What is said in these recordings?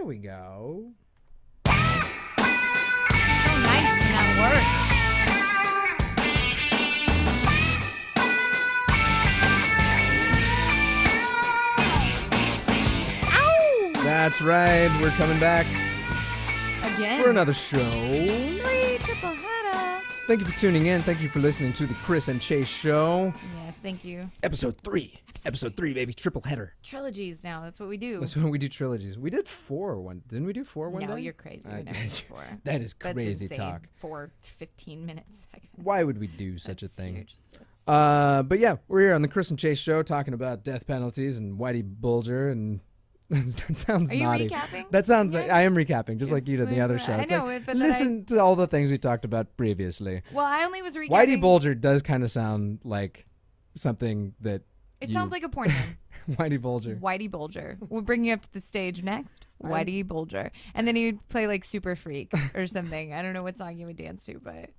we go. So nice when that works. Ow! That's right. We're coming back Again. for another show. 3 triple header. Thank you for tuning in. Thank you for listening to the Chris and Chase Show. Yes, thank you. Episode 3. Episode 3, baby. Triple header. Trilogies now. That's what we do. That's when we do trilogies. We did 4 one. Didn't we do 4 one day? No, you're crazy. We never did 4. That is That's crazy insane. talk. 4 15-minute seconds. Why would we do such a That's thing? huge. But yeah, we're here on the Chris and Chase Show talking about death penalties and Whitey Bulger and that sounds Are you naughty. recapping? That sounds Yeah. like I am recapping, just like you did in the other show. I It's know like, it, but then listen to all the things we talked about previously. Well, I only was recapping. Whitey Bulger does kind of sound like something that It sounds like a porn name. Whitey Bulger. Whitey Bulger. We'll bring you up to the stage next. Whitey Bulger. And then he'd play like Super Freak or something. I don't know what song you would dance to, but.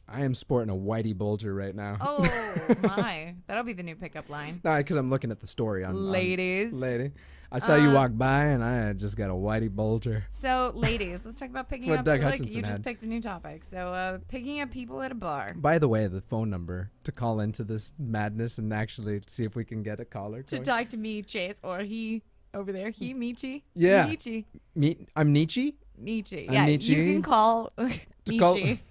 I am sporting a Whitey Bulger right now. Oh, my. That'll be the new pickup line. No, because I'm looking at the story on Ladies. lady. I saw you walk by and I had just got a Whitey Bulger. So, ladies, let's talk about picking That's what up. Doug Look, Hutchinson you just had. picked a new topic. So, picking up people at a bar. By the way, the phone number to call into this madness and actually see if we can get a caller. To going. talk to me, Chase, or he over there. He, Michi. Yeah. Michi. I'm Nietzsche. Nietzsche. I'm Yeah, Nietzsche. you can call Nietzsche.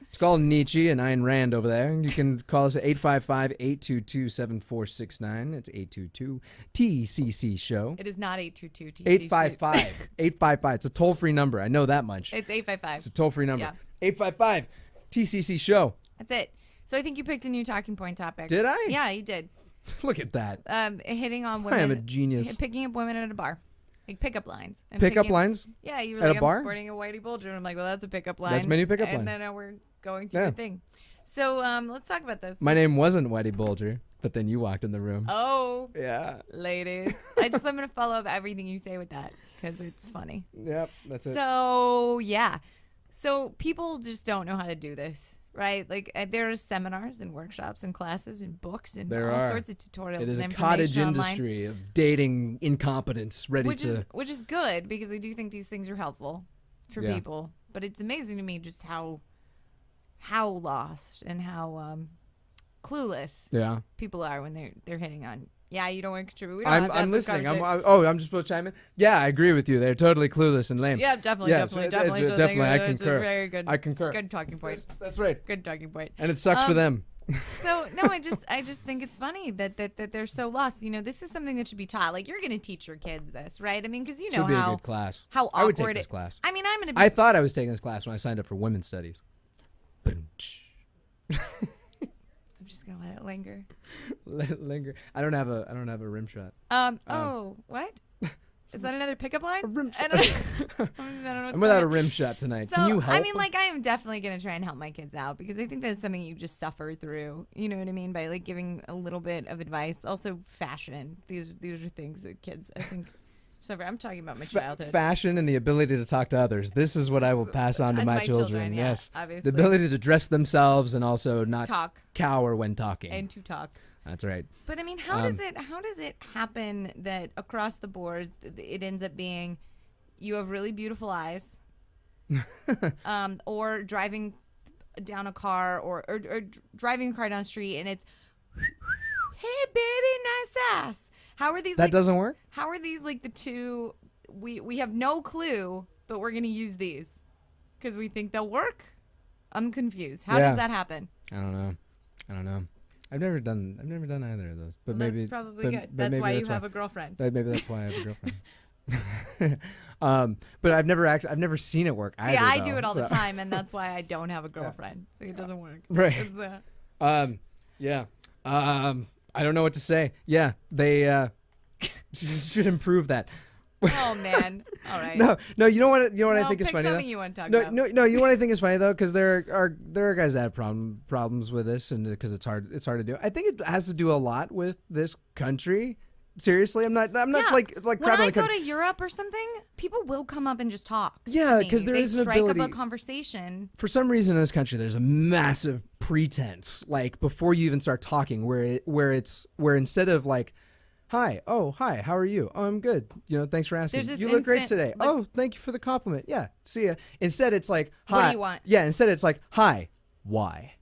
It's called Nietzsche and Ayn Rand over there. You can call us at 855-822-7469. It's 822-TCC show. It is not 822 TC. 855. 855. It's a toll-free number. I know that much. It's 855. It's a toll-free number. Yeah. 855-TCC show. That's it. So I think you picked a new talking point topic. Did I? Yeah, you did. Look at that. Hitting on women. I am a genius. Picking up women at a bar. Like pickup lines. And Pickup picking- lines? Yeah, you were At a like, bar? I'm sporting a Whitey Bulger. And I'm like, well, that's a pickup line. That's my new pickup line. And then we're going through Yeah. the thing. So let's talk about this. My name wasn't Whitey Bulger, but then you walked in the room. Oh, Yeah. ladies. I'm going to follow up everything you say with that because it's funny. Yep, that's it. So, yeah. So people just don't know how to do this, right? Like there are seminars and workshops and classes and books and There all are. sorts of tutorials It is and a cottage information online. industry of dating incompetence ready Which to... is good because I do think these things are helpful for Yeah. people. But it's amazing to me just how lost and how clueless Yeah. people are when they're hitting on. Yeah, you don't want to contribute. We don't have to have I'm this listening. conversation. I'm just supposed to chime in? Yeah, I agree with you. They're totally clueless and lame. Yeah, definitely. Yeah, So I it's concur. a very good. I concur. Good talking point. That's right. Good talking point. And it sucks for them. So no, I just think it's funny that they're so lost. You know, this is something that should be taught. Like you're going to teach your kids this, right? I mean, because you know Should be a how good class. how I would take awkward this class. I mean, I'm going to be. I thought I was taking this class when I signed up for women's studies. I'm just going to let it linger. Let it linger. I don't have a rim shot. Oh, what? Is that another pickup line? A rim I shot. don't, I don't know what's I'm without a going on. rim shot tonight. So, Can you help? I mean, like, I am definitely going to try and help my kids out because I think that's something you just suffer through. You know what I mean? By, like, giving a little bit of advice. Also, fashion. These are things that kids, I think, suffer. I'm talking about my childhood. Fashion and the ability to talk to others. This is what I will pass on to And my my children, yeah, yes. obviously. The ability to dress themselves and also not Talk. cower when talking. And to talk. That's right. But, I mean, how does it happen that across the board it ends up being you have really beautiful eyes or driving down a car or driving a car down the street and it's, hey, baby, nice ass. How are these? That doesn't work? How are these like the two? We have no clue, but we're going to use these because we think they'll work. I'm confused. How does that happen? I don't know. I've never done either of those. But Well, maybe that's probably but- good. but That's maybe why you have a girlfriend. Maybe that's why I have a girlfriend. But I've never seen it work either. Yeah, I though, do it all the so- time, and that's why I don't have a girlfriend. So it doesn't work. Right. It's, Yeah. I don't know what to say. Yeah, they should improve that. oh man. All right. No. You know what? I think is pick funny. something Though? you want to talk No, about. no. You know what I think is funny though, because there are guys that have problems with this, and because it's hard to do. I think it has to do a lot with this country. Seriously, I'm not like when crapping I on the go country. to Europe or something, people will come up and just talk. Yeah, to me. 'cause there They is an strike ability- up a conversation. For some reason in this country, there's a massive pretense, like before you even start talking, where instead of like, Hi. Oh, hi. How are you? Oh, I'm good. Thanks for asking. There's this You look great instant, today. like- Oh, thank you for the compliment. Yeah. See ya. Instead, it's like, hi. What do you want? Yeah. Instead, it's like, hi. Why?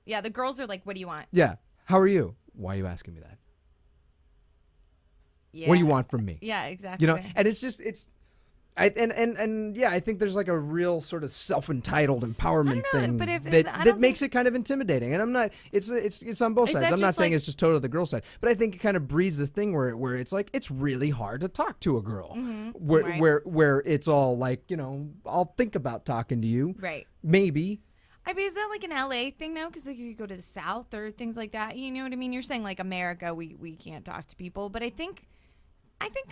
Yeah, the girls are like, what do you want? Yeah. How are you? Why are you asking me that? Yeah. What do you want from me? Yeah, exactly. And I think there's like a real sort of self-entitled empowerment I don't know, thing but if I that don't makes it kind of intimidating. And I'm not. It's on both Is sides. that I'm not just saying like- it's just totally the girl side, but I think it kind of breeds the thing where it's like it's really hard to talk to a girl, right. where it's all like I'll think about talking to you, Right. maybe. I mean, is that like an LA thing though? Because like if you go to the South or things like that, you know what I mean? You're saying like America, we can't talk to people, but I think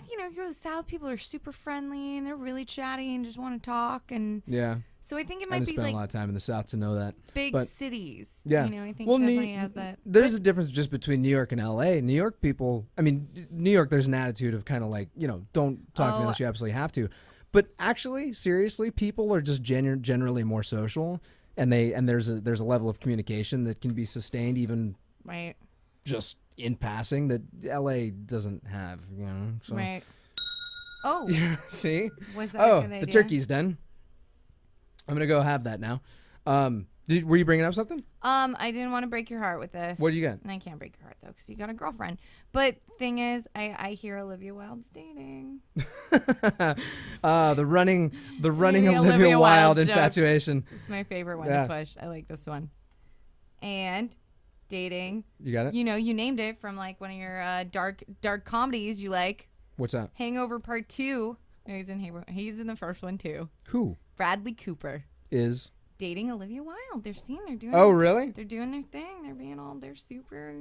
you go to the South, people are super friendly and they're really chatty and just want to talk, and Yeah. so I think it I might didn't be spend like a lot of time in the South to know that. big but- cities. Yeah. I think Well, definitely has that. There's a difference just between New York and LA. New York people, New York, there's an attitude of kind of like, don't talk to me unless you absolutely have to. But actually, seriously, people are just generally more social, and there's a level of communication that can be sustained even Right. just in passing that LA doesn't have, So. Right. Oh, See? was that a Oh, good the idea? turkey's done. I'm gonna go have that now. Were you bringing up something? I didn't want to break your heart with this. What do you got? And I can't break your heart though, because you got a girlfriend. But thing is, I hear Olivia Wilde's dating. The running The Olivia Wilde joke. infatuation. It's my favorite one Yeah. to push. I like this one. And dating. You got it? You named it from like one of your dark comedies you like. What's that? Hangover Part 2. No, he's in Hangover. He's in the first one too. Who Bradley Cooper is? dating Olivia Wilde. They're doing. Oh, really? They're doing their thing. They're super.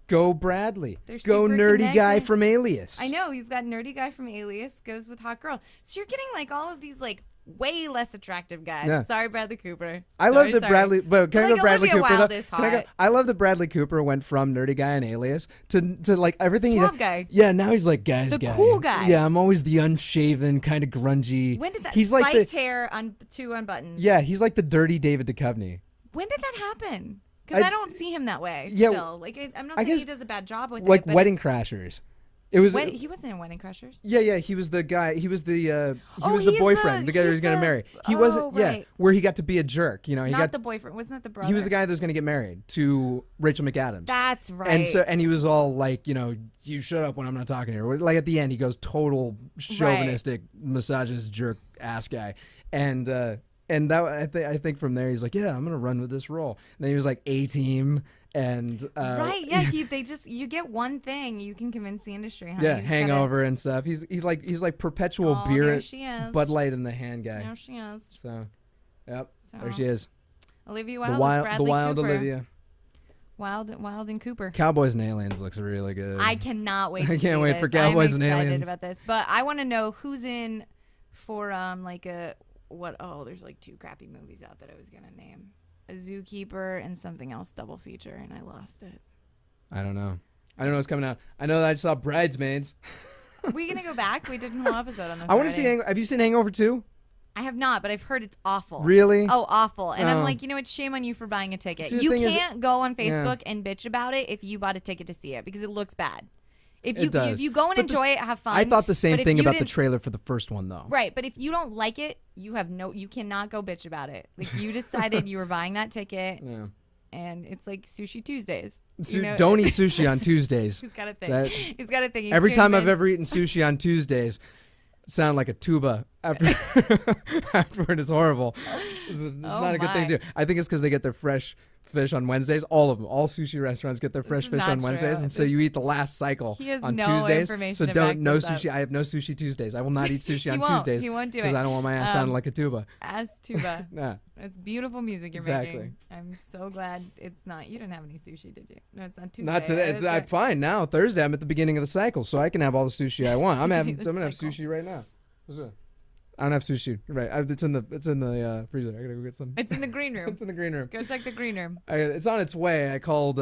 Go Bradley. They're Go super nerdy guy connected. from Alias. I know he's got nerdy guy from Alias goes with hot girl. So you're getting like all of these like way less attractive guys. Yeah. Sorry, Bradley Cooper. I love that Bradley. But can I But, go like, Bradley Olivia Cooper? Wilde Though? is Can I go? hot. I love that Bradley Cooper went from nerdy guy in Alias to like everything. Suave guy. Yeah, now he's like guys The guy. cool guy. Yeah, I'm always the unshaven, kind of grungy. When did that? He's like spiked the hair on two unbuttons. yeah. He's like the dirty David Duchovny. When did that happen? Because I- I don't see him that way. Yeah, Still, like I'm not I saying guess, he does a bad job with Like it. But Wedding it's- Crashers. It was. He wasn't in Wedding Crashers. Yeah. He was the guy. He was the. He Oh, was the he's boyfriend, the guy who he's was gonna the- marry. He oh, wasn't. Yeah, right. where he got to be a jerk. He Not got. the boyfriend. Wasn't that the brother? He was the guy that was gonna get married to Rachel McAdams. That's right. And he was all like, you shut up when I'm not talking to her. Like at the end, he goes total chauvinistic, misogynist, jerk ass guy, and that I think from there he's like, yeah, I'm gonna run with this role. And then he was like A-Team and right. Yeah. You get one thing, you can convince the industry. Huh? yeah, You just Hangover and stuff. He's like perpetual Oh, beer, there she is. Bud Light in the hand guy. There she is. So, yep, So, there she is. Olivia The Wilde. wild, Bradley the wild Cooper. Olivia. Wild and Cooper. Cowboys and Aliens looks really good. I cannot wait. To I can't see wait this. for Cowboys and I'm excited Aliens. about this, but I want to know who's in for like a what? Oh, there's like two crappy movies out that I was gonna name: a Zookeeper and something else double feature, and I lost it. I don't know. I don't know what's coming out. I know that I saw Bridesmaids. Are we gonna go back? We did a whole episode on this. I want to already. see. Have you seen Hangover 2? I have not, but I've heard it's awful. Really? Oh, awful. And Oh. I'm like, it's shame on you for buying a ticket. See, the You thing is- can't go on Yeah. Facebook and bitch about it if you bought a ticket to see it because it looks bad. If It you does. if you go and But enjoy it, have fun. I thought the same but if thing you about the didn't- trailer for the first one, though. Right, but if you don't like it, you cannot go bitch about it. Like you decided you were buying that ticket, Yeah. and it's like Sushi Tuesdays. Don't eat sushi on Tuesdays. He's got a thing. That- He's got a thing. He's Every time I've convinced- ever eaten sushi on Tuesdays, sound like a tuba after afterward. It's horrible. It's not a good thing to do. I think it's because they get their fresh fish on Wednesdays. All of them, all sushi restaurants get their fresh is fish not on Wednesdays, true. and so you eat the last cycle He has on no Tuesdays. information So to back no this up. sushi. I have no sushi Tuesdays. I will not eat sushi He on won't. Tuesdays He won't do because it. I don't want my ass sounding like a tuba. As tuba. Yeah. It's beautiful music you're Exactly. making. I'm so glad it's not. You didn't have any sushi, did you? No, it's not Tuesday. Not today. It's fine now. Thursday, I'm at the beginning of the cycle, so I can have all the sushi I want. I'm gonna have sushi right now. What's that? I don't have sushi. Right, it's in the freezer. I gotta go get some. It's in the green room. It's in the green room. Go check the green room. It's on its way. I called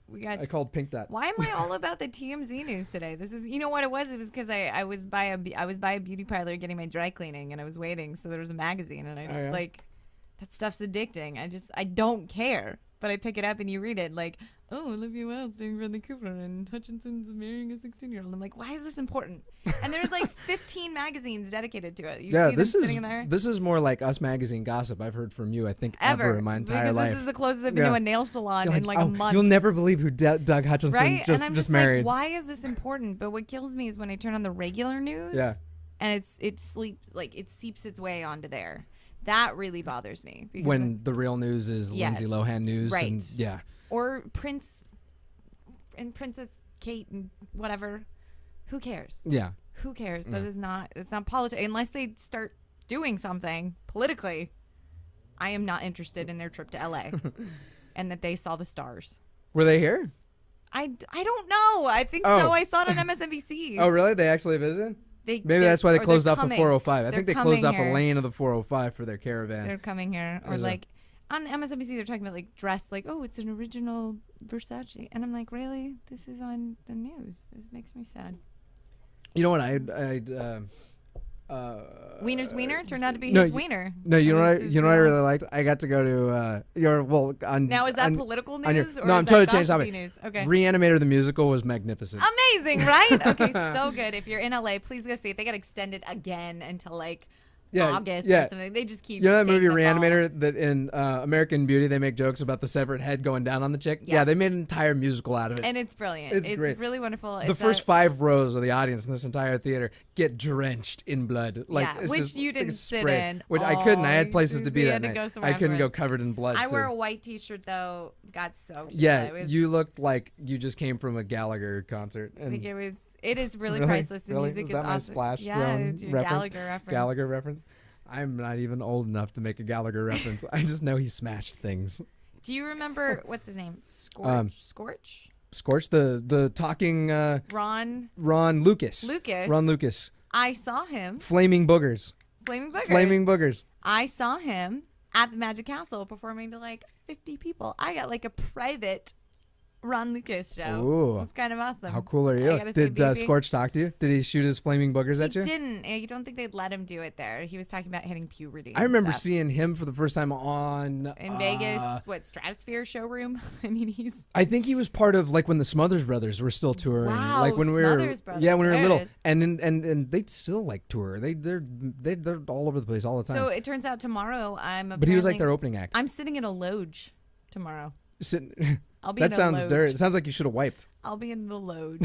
We got. Pink Dot. Why am I all about the TMZ news today? This is, you know what it was? It was because I was by a beauty parlor getting my dry cleaning, and I was waiting, so there was a magazine, and I just yeah? like, that stuff's addicting. I don't care. but I pick it up and you read it like, oh, Olivia Wilde's doing Bradley Cooper and Hutchinson's marrying a 16-year-old. I'm like, why is this important? And there's like 15 magazines dedicated to it. You see them sitting in there? This is more like Us Magazine gossip I've heard from you, I think, ever in my entire life. This is the closest I've been to a nail salon in like a month. You'll never believe who Doug Hutchinson just married. Like, why is this important? But what kills me is when I turn on the regular news and it seeps its way onto there. That really bothers me. When the real news is Lindsay Lohan news. Right. And, or Prince and Princess Kate and whatever. Who cares? Yeah. Who cares? That is not, it's not politics. Unless they start doing something politically, I am not interested in their trip to LA and that they saw the stars. Were they here? I don't know. I think so. I saw it on MSNBC. Oh, really? They actually visited? Maybe that's why they closed off the 405. I think they closed off a lane of the 405 for their caravan. They're coming here. Or like on MSNBC, they're talking about like dress, like, oh, it's an original Versace. And I'm like, really? This is on the news. This makes me sad. You know what? Wiener's Wiener turned out to be his wiener. No, you know what I really liked? I got to go to now is that political news? No, I'm totally changing topic. News? Okay. Re-Animator the musical was magnificent. Amazing, right? Okay, so good. If you're in LA, please go see it. They got extended again until like August or something. They just keep. You know that movie Re-Animator that in American Beauty they make jokes about the severed head going down on the chick? Yeah, they made an entire musical out of it. And it's brilliant. It's great. Really wonderful. The first 5 rows of the audience in this entire theater get drenched in blood. Which you didn't sit in. Which I couldn't. I had places to be that night. I couldn't go covered in blood. I wear a white t-shirt though. Got soaked. Yeah, you looked like you just came from a Gallagher concert. I think it is really priceless. The music is awesome. My Splash Zone it's your reference. Gallagher reference. I'm not even old enough to make a Gallagher reference. I just know he smashed things. Do you remember what's his name? Scorch? Scorch, the talking Ron Lucas. Ron Lucas. I saw him. Flaming Boogers. I saw him at the Magic Castle performing to like 50 people. I got like a private Ron Lucas show. Ooh. It's kind of awesome. How cool are you? Did Scorch talk to you? Did he shoot his flaming boogers at you? He didn't. I don't think they'd let him do it there. He was talking about hitting puberty. I remember seeing him for the first time in Vegas. Stratosphere showroom? I think he was part of like when the Smothers Brothers were still touring. Wow, like when Smothers Brothers. Yeah, when we were little. And they still like tour. They're all over the place all the time. So it turns out tomorrow But he was like their opening act. I'm sitting in a loge tomorrow. I'll be that sounds dirty. It sounds like you should have wiped. I'll be in the loge.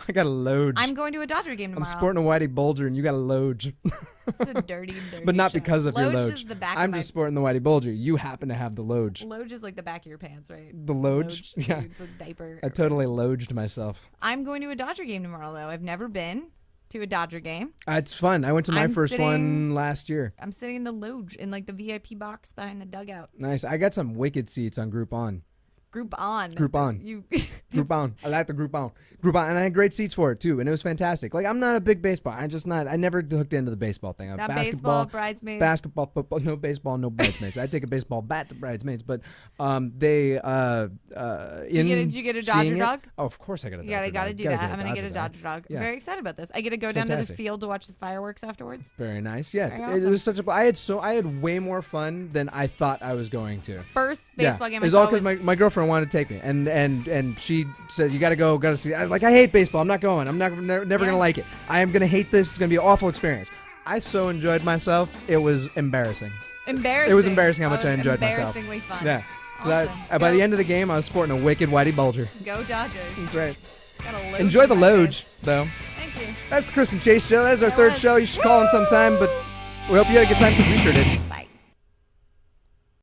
I got a loge. I'm going to a Dodger game tomorrow. I'm sporting a Whitey bulger, and you got a loge. It's a dirty but not because of your loge. Is the back I'm just sporting the Whitey bulger. You happen to have the loge. Loge is like the back of your pants, right? The loge? Yeah. It's a diaper. I totally loged myself. I'm going to a Dodger game tomorrow, though. I've never been to a Dodger game. It's fun. I went to my first one last year. I'm sitting in the loge in like the VIP box behind the dugout. Nice. I got some wicked seats on Groupon. Groupon. Groupon. I like the Groupon. And I had great seats for it too, and it was fantastic. Like, I'm not a big baseball. I never hooked into the baseball thing. Not basketball, bridesmaids. Basketball, football, no baseball, no bridesmaids. I take a baseball bat to bridesmaids, but they did you get a Dodger dog? Oh, of course I got a Dodger dog. You gotta do that. I'm gonna get a Dodger dog. Yeah. I'm very excited about this. I get to go down to the field to watch the fireworks afterwards. Very nice. Yeah, it was such a. I had way more fun than I thought I was going to. First baseball game. It's all because my girlfriend wanted to take me, and she said, you gotta go, gotta see. I was like, I hate baseball. I'm not going. I'm never gonna like it. I am gonna hate this. It's gonna be an awful experience. I so enjoyed myself. It was embarrassing. It was embarrassing how much I enjoyed myself. Embarrassingly fun. Yeah. Awesome. By the end of the game, I was sporting a wicked Whitey bulger. Go Dodgers. That's right. Enjoy the loge, though. Thank you. That's the Chris and Chase show. That's our third show. You should call in sometime, but we hope you had a good time because we sure did. Bye.